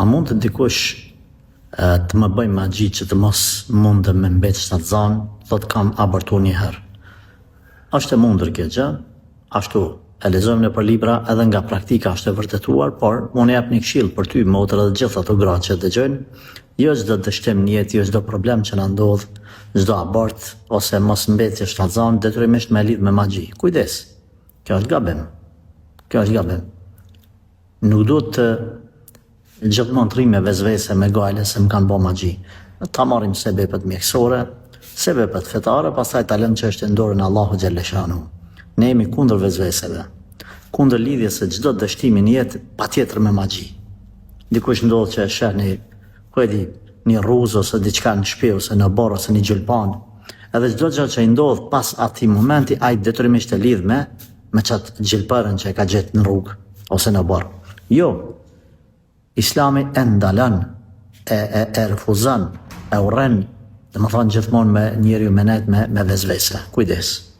A mund të dikush të më bëj magji që të mos mundem me mbet shtatzan, thot kam abortu një herë. Është e mundur kjo gjë, ashtu e lexojmë nëpër libra edhe nga praktika është e vërtetuar, por unë jap një këshill për ty, motra dhe gjithë ato gra që dëgjojnë, jo çdo dështim në jetë, jo çdo problem që na ndodh, çdo abort ose mos mbetje shtatzan detyrimisht me lidh me magji. Kujdes. Kjo është gabim. Kjo është gabim. Nuk duhet të gjithmonë të rrim me vezvese, me gajle se më kanë bë magji. Ta marrim sebepet mjekësore, sebepet fetare, pastaj ta lëmë çështën në dorën e Allahut xhelle xhanu. Ne jemi kundër vezveseve, kundër lidhjes së çdo dështimi në jetë patjetër me magji. Dikush ndodh që e sheh një rruzë ose diçka në shtëpi ose në borë ose një gjylpan, edhe çdo gjë që i ndodh pas atij momenti ai detyrimisht e lidh me çatë gjylpërën që e ka gjetë në rrugë ose në borë. Jo. Islami e ndalon, e refuzon, e urren, domethënë gjithmonë me njeriu me vezvese. Kujdes.